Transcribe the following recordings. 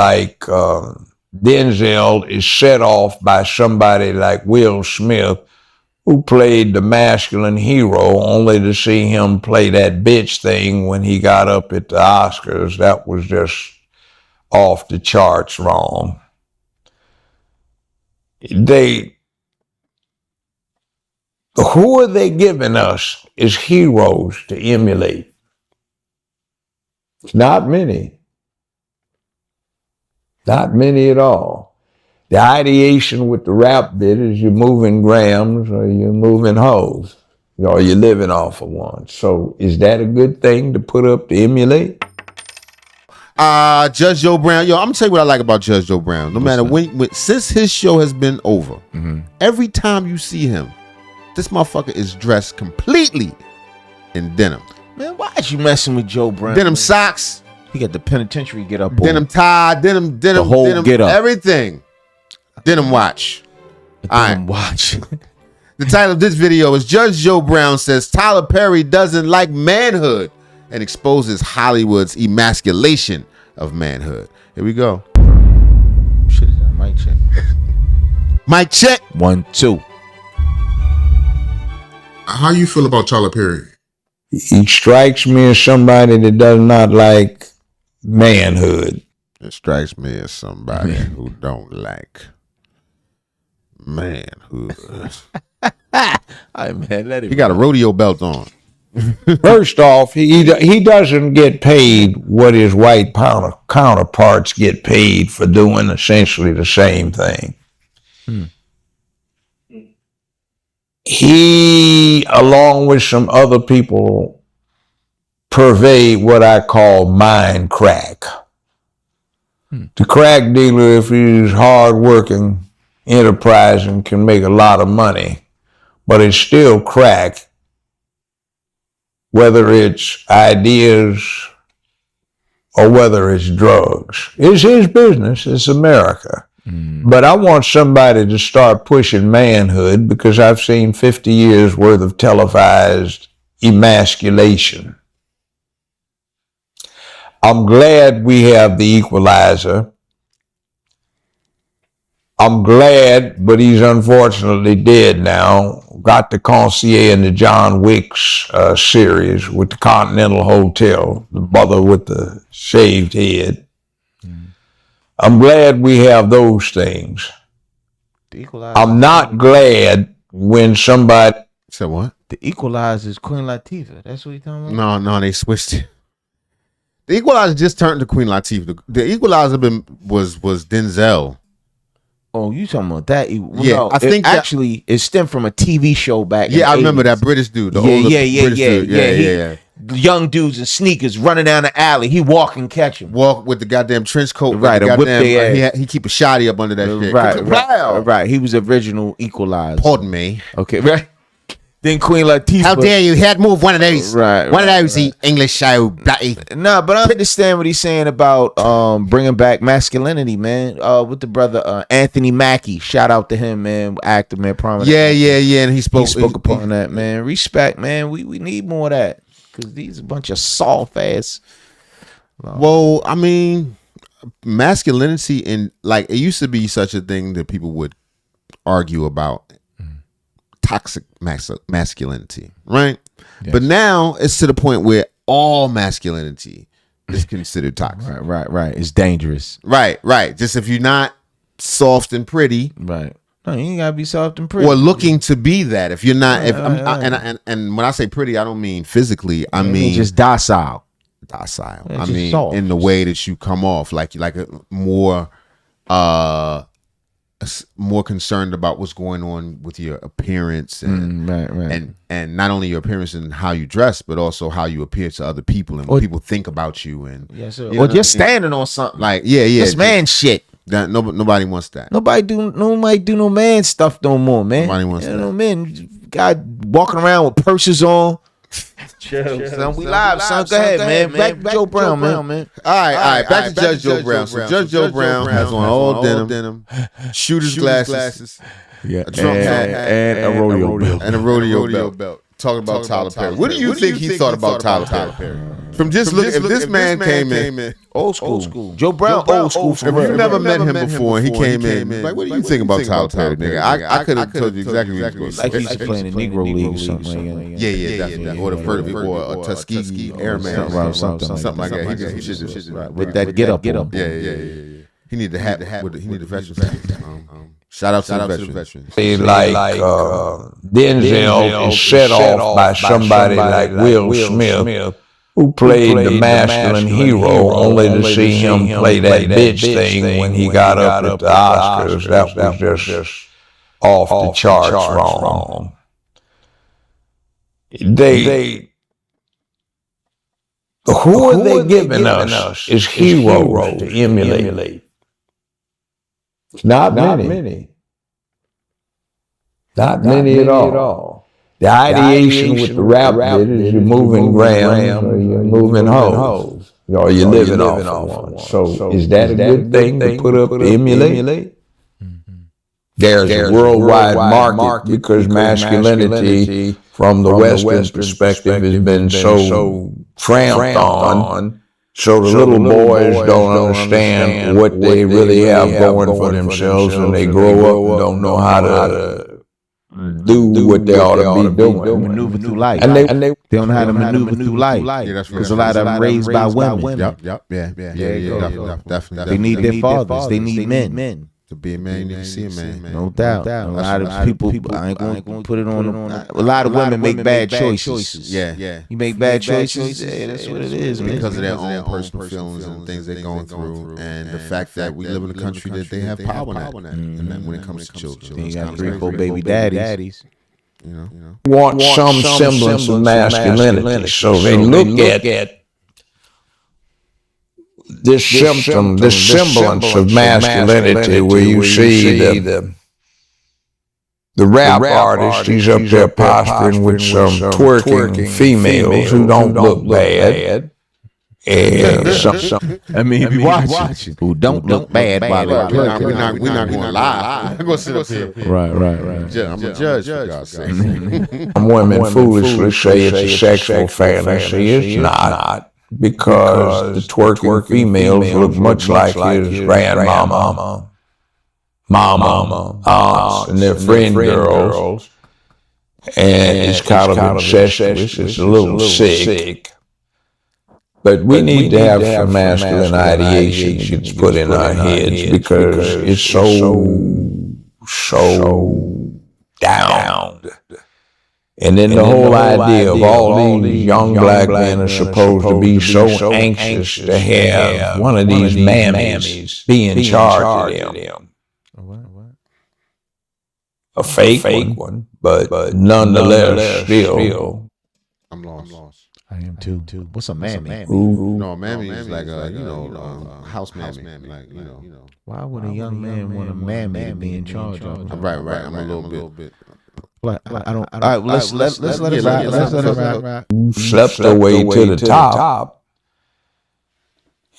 like Denzel is set off by somebody like Will Smith, who played the masculine hero, only to see him play that bitch thing when he got up at the Oscars. That was just off the charts wrong. Who are they giving us as heroes to emulate? Not many. Not many at all. The ideation with the rap bit is you're moving grams or you're moving hoes or you're living off of one. So is that a good thing to put up to emulate? Judge Joe Brown. Yo, I'm gonna tell you what I like about Judge Joe Brown. No matter when since his show has been over, every time you see him, this motherfucker is dressed completely in denim. Man, why is you messing with Joe Brown? Denim socks. He got the penitentiary get up. Denim tie, denim, the whole denim, get up. Everything. Denim watch. Denim watch. The title of this video is Judge Joe Brown says Tyler Perry doesn't like manhood and exposes Hollywood's emasculation of manhood. Here we go. Shit, mic check. Mic check. 1, 2. How you feel about Tyler Perry? He strikes me as somebody that does not like manhood. It strikes me as somebody who don't like manhood. He got a rodeo belt on. First off, he doesn't get paid what his white counterparts get paid for doing essentially the same thing. He, along with some other people, pervade what I call mind crack. The crack dealer, if he's hardworking, enterprising, can make a lot of money, but it's still crack. Whether it's ideas or whether it's drugs. It's his business, it's America. But I want somebody to start pushing manhood because I've seen 50 years worth of televised emasculation. I'm glad we have the Equalizer. I'm glad, but he's unfortunately dead now. Got the concierge in the John Wick's series with the Continental Hotel, the brother with the shaved head. I'm glad we have those things. I'm not glad when somebody said what? The Equalizer is Queen Latifah. That's what you talking about? No, they switched it. The Equalizer just turned to Queen Latifah. The Equalizer was Denzel. Oh, you talking about that? Yeah, no, I think actually it stemmed from a TV show back. In the I 80s. remember that British dude. The older British dude. Yeah. Young dudes in sneakers running down the alley. He walk and catch him. Walk with the goddamn trench coat. Right, he keep a shotty up under that shit. Right. He was original Equalizer. Pardon me. Okay, right. Then Queen Latifah. How dare you? Head move one of those. Right. One of those English show. Bloody. Nah, but I understand what he's saying about bringing back masculinity, man. With the brother Anthony Mackie. Shout out to him, man. Actor, man. Prominent. Yeah. And he spoke upon that, man. Respect, man. We need more of that. Because these a bunch of soft ass. Well, I mean, masculinity in like it used to be such a thing that people would argue about toxic masculinity, right? Yes. But now it's to the point where all masculinity is considered toxic. Right. It's dangerous. Right. Just if you're not soft and pretty, right. No, you ain't gotta be soft and pretty. Or looking to be that. If you're not, and when I say pretty, I don't mean physically. I mean just docile. I mean soft. In the way that you come off, like a more concerned about what's going on with your appearance and and not only your appearance and how you dress, but also how you appear to other people and what people think about you and or just standing on something like this man shit. That nobody wants that. Nobody do no man stuff no more, man. Nobody wants that. No man, God walking around with purses on. Chill, son. We live, son. Go ahead, man. Back to Joe Brown, man. All right. Back to Judge Joe Brown. So Judge Joe Brown has on all denim, shooter's glasses, a Trump hat, and a rodeo belt. Talking about Tyler Perry. What do you think he thought about Tyler Perry? From just look, if this man came in, Old school. Joe Brown, old school. if you never met him before and he came in, like, what do you think about Tyler Perry, nigga? I could have told you exactly what he was Like going he's to say. playing the Negro League or something. Yeah, definitely. Or the first, or a Tuskegee Airman, something like that. He did some shit With that get up. Yeah. He needed the hat. He needed the veterans. Shout out to the veterans. Denzel is set off by somebody like Will Smith, who played the masculine hero, only to see him play that bitch thing when he got up at the Oscars. That was just off the charts wrong. Who are they giving us as heroes to emulate? Not many. Not many at all. The ideation with the rap bit is you're moving grams or you're moving hoes or you're living off of one. So is that a good thing to put up to emulate? There's a worldwide market because masculinity from the Western perspective has been so tramped on. So the little boys don't understand what they really have going for themselves, and they grow up and don't know how to do what they ought to be doing. Maneuver through life. And they don't know how to maneuver through life. Yeah, that's right. Because a lot of them raised by women. Yep. Yeah. Definitely. They need their fathers. They need men. To be a man, you need to see a man. No doubt. A lot of people, I ain't going to put it on. A lot of women make bad choices. Yeah. You make bad choices, hey, that's what it is, man. Because of their own personal feelings and things they're going through, and the fact that we live in a country that they have power in, and when it comes to children. You got 3-4 baby daddies. You know? want some semblance of masculinity. So they look at this symptom, this semblance of masculinity, where you see the rap artist, he's up there posturing with some twerking females who don't look bad. And I mean, if you watching who don't look bad while they're twerking. We're not going to lie. I'm going to sit up here. Right. I'm a judge, for God's sake. women foolishly say it's a sexual fantasy. It's not. Because the twerking females look much like his grandmama, mama, aunts, and their friend girls. And it's kind of incestuous. It's a little sick. But we need to have some masculine ideation that gets put in our heads because it's so down. And then the whole idea of all these young black men are supposed to be so anxious to have one of these mammies be in charge of them. A fake one, but nonetheless still. I'm lost. I am too. What's a mammy? No, mammy is like a house mammy. Like, you know. Why would a young man want a mammy to be in charge of him? Right. I'm a little bit. Like, I don't. All right, let's let it ride. Let's let it ride. Slept their way to the top,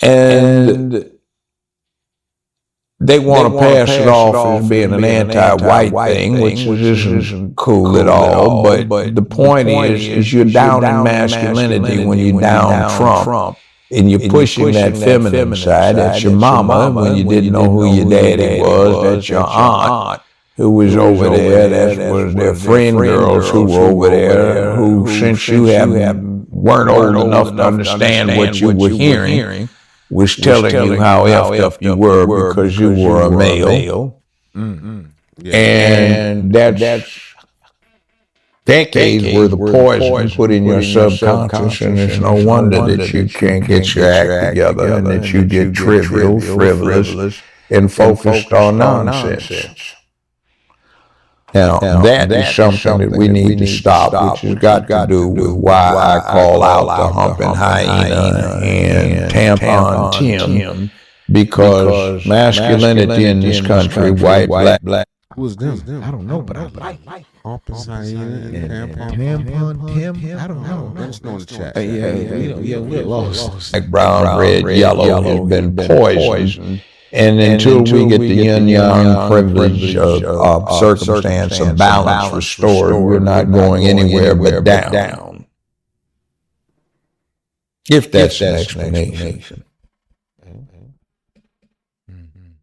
and they want to pass it off as being an anti-white thing, which isn't cool at all. But the point is you're down in masculinity when you're down Trump, and you're pushing that feminine side. That's your mama when you didn't know who your daddy was. That's your aunt who was over there. That was their friend girls who were over there, who, since you weren't old enough to understand what you were hearing, was telling you how effed up you were because you were a male. And that's decades worth of poison put in your subconscious, and it's no wonder that you can't get your act together and that you get trivial, frivolous, and focused on nonsense. Now, that is something that we need to stop, which has got to do with why I call out the humping hyena and tampon Tim, because masculinity in this country, white, black. Who's them? I don't know, but I like Humping hyena and tampon Tim. I don't know. Let us know in the chat. Yeah, we're lost. Like brown, red, yellow has been poisoned. And until we get the yin-yang privilege of circumstance of balance restored, we're not going anywhere but down. If that's an explanation.